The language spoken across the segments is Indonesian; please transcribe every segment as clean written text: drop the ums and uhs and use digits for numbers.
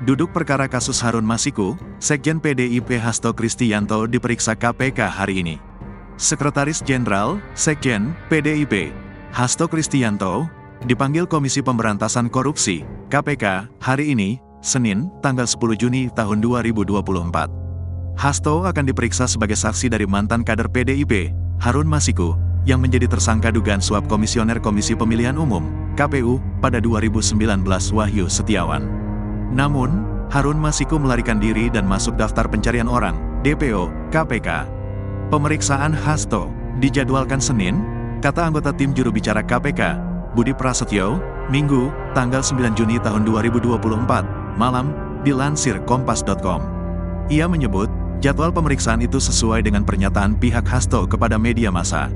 Duduk perkara kasus Harun Masiku, Sekjen PDIP Hasto Kristianto diperiksa KPK hari ini. Sekretaris Jenderal, Sekjen, PDIP, Hasto Kristianto, dipanggil Komisi Pemberantasan Korupsi, KPK, hari ini, Senin, tanggal 10 Juni tahun 2024. Hasto akan diperiksa sebagai saksi dari mantan kader PDIP, Harun Masiku, yang menjadi tersangka dugaan suap Komisioner Komisi Pemilihan Umum, KPU, pada 2019 Wahyu Setiawan. Namun, Harun Masiku melarikan diri dan masuk daftar pencarian orang, DPO, KPK. Pemeriksaan Hasto dijadwalkan Senin, kata anggota tim juru bicara KPK, Budi Prasetyo, Minggu, tanggal 9 Juni tahun 2024, malam, dilansir kompas.com. Ia menyebut, jadwal pemeriksaan itu sesuai dengan pernyataan pihak Hasto kepada media massa.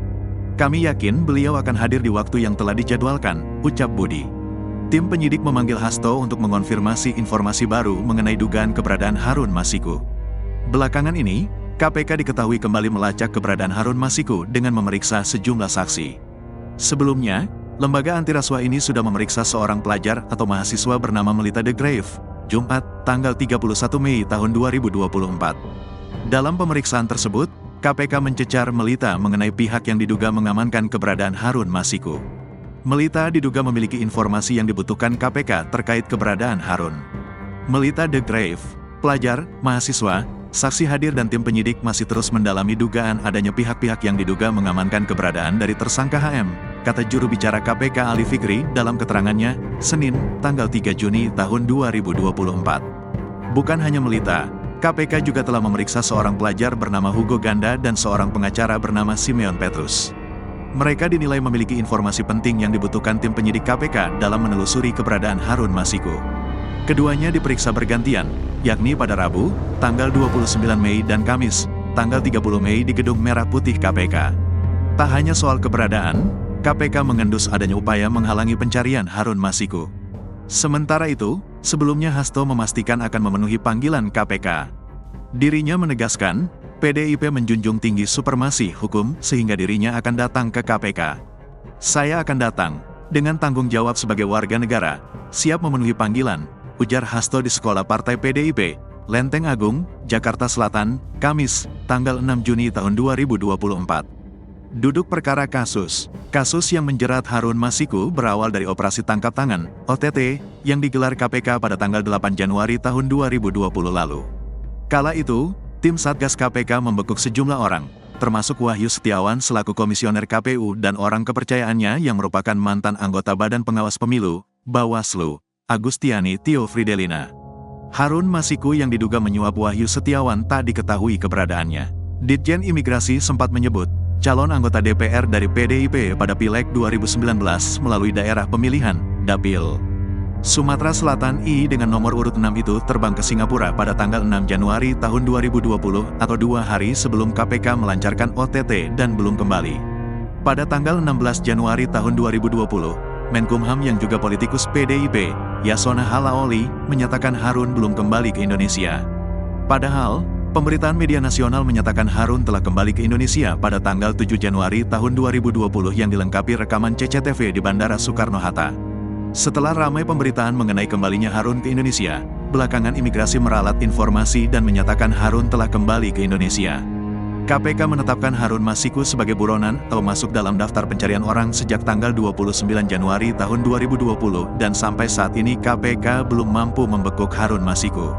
Kami yakin beliau akan hadir di waktu yang telah dijadwalkan, ucap Budi. Tim penyidik memanggil Hasto untuk mengonfirmasi informasi baru mengenai dugaan keberadaan Harun Masiku. Belakangan ini, KPK diketahui kembali melacak keberadaan Harun Masiku dengan memeriksa sejumlah saksi. Sebelumnya, lembaga antirasuah ini sudah memeriksa seorang pelajar atau mahasiswa bernama Melita De Graaf, Jumat, tanggal 31 Mei tahun 2024. Dalam pemeriksaan tersebut, KPK mencecar Melita mengenai pihak yang diduga mengamankan keberadaan Harun Masiku. Melita diduga memiliki informasi yang dibutuhkan KPK terkait keberadaan Harun. Melita De Graaf, pelajar, mahasiswa, saksi hadir dan tim penyidik masih terus mendalami dugaan adanya pihak-pihak yang diduga mengamankan keberadaan dari tersangka HM, kata juru bicara KPK Ali Fikri dalam keterangannya, Senin, tanggal 3 Juni tahun 2024. Bukan hanya Melita, KPK juga telah memeriksa seorang pelajar bernama Hugo Ganda dan seorang pengacara bernama Simeon Petrus. Mereka dinilai memiliki informasi penting yang dibutuhkan tim penyidik KPK dalam menelusuri keberadaan Harun Masiku. Keduanya diperiksa bergantian, yakni pada Rabu, tanggal 29 Mei dan Kamis, tanggal 30 Mei di Gedung Merah Putih KPK. Tak hanya soal keberadaan, KPK mengendus adanya upaya menghalangi pencarian Harun Masiku. Sementara itu, sebelumnya Hasto memastikan akan memenuhi panggilan KPK. Dirinya menegaskan, PDIP menjunjung tinggi supremasi hukum sehingga dirinya akan datang ke KPK. Saya akan datang, dengan tanggung jawab sebagai warga negara, siap memenuhi panggilan, ujar Hasto di Sekolah Partai PDIP, Lenteng Agung, Jakarta Selatan, Kamis, tanggal 6 Juni tahun 2024. Duduk perkara kasus yang menjerat Harun Masiku berawal dari operasi tangkap tangan, OTT, yang digelar KPK pada tanggal 8 Januari tahun 2020 lalu. Kala itu, tim Satgas KPK membekuk sejumlah orang, termasuk Wahyu Setiawan selaku komisioner KPU dan orang kepercayaannya yang merupakan mantan anggota Badan Pengawas Pemilu, Bawaslu, Agustiani Tio Fridelina. Harun Masiku yang diduga menyuap Wahyu Setiawan tak diketahui keberadaannya. Ditjen Imigrasi sempat menyebut, calon anggota DPR dari PDIP pada Pileg 2019 melalui daerah pemilihan, Dapil Sumatera Selatan I dengan nomor urut 6 itu terbang ke Singapura pada tanggal 6 Januari tahun 2020 atau 2 hari sebelum KPK melancarkan OTT dan belum kembali. Pada tanggal 16 Januari tahun 2020, Menkumham yang juga politikus PDIP, Yasona Halaoli, menyatakan Harun belum kembali ke Indonesia. Padahal, pemberitaan media nasional menyatakan Harun telah kembali ke Indonesia pada tanggal 7 Januari tahun 2020 yang dilengkapi rekaman CCTV di Bandara Soekarno-Hatta. Setelah ramai pemberitaan mengenai kembalinya Harun ke Indonesia, belakangan imigrasi meralat informasi dan menyatakan Harun telah kembali ke Indonesia. KPK menetapkan Harun Masiku sebagai buronan atau masuk dalam daftar pencarian orang sejak tanggal 29 Januari tahun 2020 dan sampai saat ini KPK belum mampu membekuk Harun Masiku.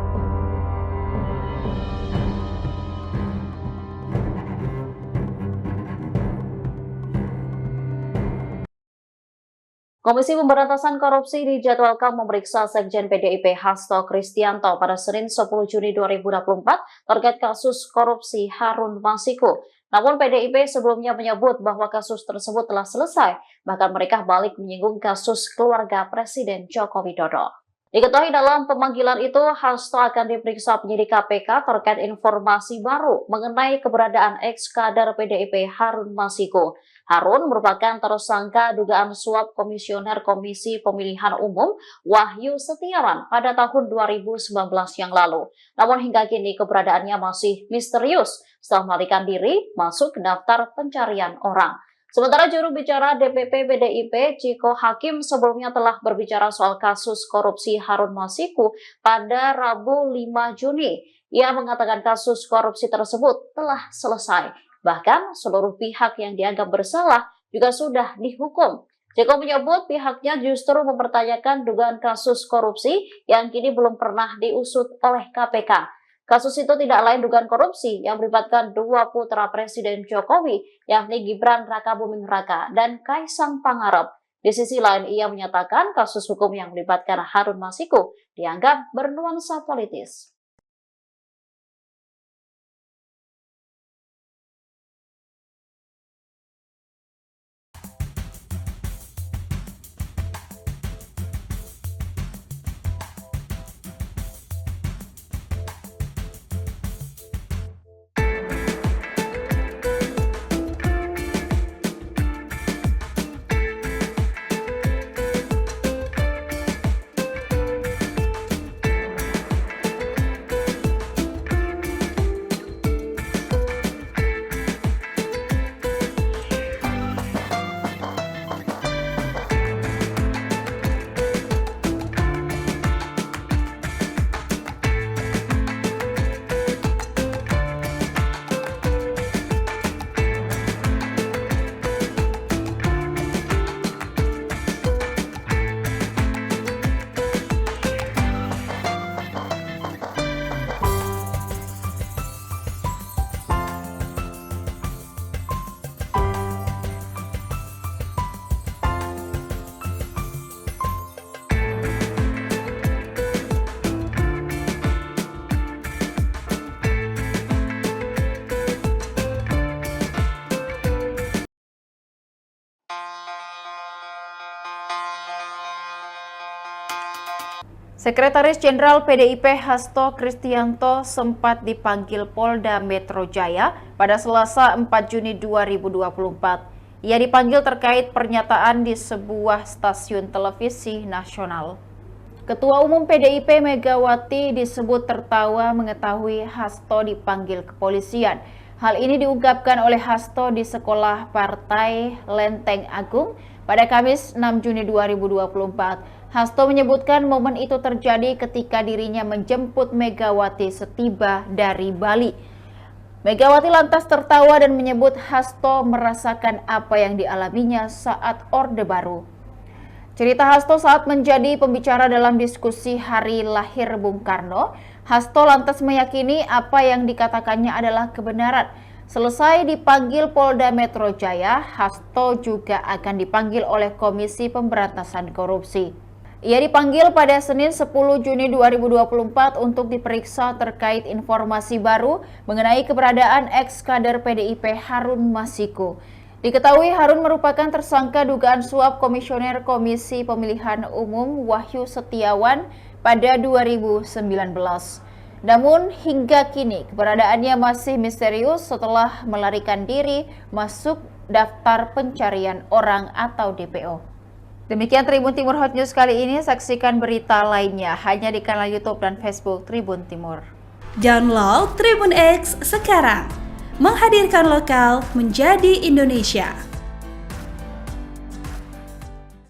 Komisi Pemberantasan Korupsi dijadwalkan memeriksa Sekjen PDIP Hasto Kristianto pada Senin 10 Juni 2024 terkait kasus korupsi Harun Masiku. Namun PDIP sebelumnya menyebut bahwa kasus tersebut telah selesai, bahkan mereka balik menyinggung kasus keluarga Presiden Joko Widodo. Diketahui dalam pemanggilan itu, Hasto akan diperiksa penyidik KPK terkait informasi baru mengenai keberadaan ex-kader PDIP Harun Masiku. Harun merupakan tersangka dugaan suap Komisioner Komisi Pemilihan Umum Wahyu Setiawan pada tahun 2019 yang lalu. Namun hingga kini keberadaannya masih misterius setelah melarikan diri masuk ke daftar pencarian orang. Sementara juru bicara DPP PDIP, Ciko Hakim, sebelumnya telah berbicara soal kasus korupsi Harun Masiku pada Rabu 5 Juni. Ia mengatakan kasus korupsi tersebut telah selesai. Bahkan seluruh pihak yang dianggap bersalah juga sudah dihukum. Ciko menyebut pihaknya justru mempertanyakan dugaan kasus korupsi yang kini belum pernah diusut oleh KPK. Kasus itu tidak lain dugaan korupsi yang melibatkan dua putra Presiden Jokowi, yakni Gibran Rakabuming Raka dan Kaisang Pangarep. Di sisi lain, ia menyatakan kasus hukum yang melibatkan Harun Masiku dianggap bernuansa politis. Sekretaris Jenderal PDIP Hasto Kristianto sempat dipanggil Polda Metro Jaya pada Selasa 4 Juni 2024. Ia dipanggil terkait pernyataan di sebuah stasiun televisi nasional. Ketua Umum PDIP Megawati disebut tertawa mengetahui Hasto dipanggil kepolisian. Hal ini diungkapkan oleh Hasto di Sekolah Partai Lenteng Agung pada Kamis 6 Juni 2024. Hasto menyebutkan momen itu terjadi ketika dirinya menjemput Megawati setiba dari Bali. Megawati lantas tertawa dan menyebut Hasto merasakan apa yang dialaminya saat Orde Baru. Cerita Hasto saat menjadi pembicara dalam diskusi hari lahir Bung Karno, Hasto lantas meyakini apa yang dikatakannya adalah kebenaran. Selesai dipanggil Polda Metro Jaya, Hasto juga akan dipanggil oleh Komisi Pemberantasan Korupsi. Ia dipanggil pada Senin 10 Juni 2024 untuk diperiksa terkait informasi baru mengenai keberadaan ex-kader PDIP Harun Masiku. Diketahui Harun merupakan tersangka dugaan suap Komisioner Komisi Pemilihan Umum Wahyu Setiawan pada 2019. Namun hingga kini keberadaannya masih misterius setelah melarikan diri masuk daftar pencarian orang atau DPO. Demikian Tribun Timur Hot News kali ini, saksikan berita lainnya hanya di kanal YouTube dan Facebook Tribun Timur. Download Tribun X sekarang, menghadirkan lokal menjadi Indonesia.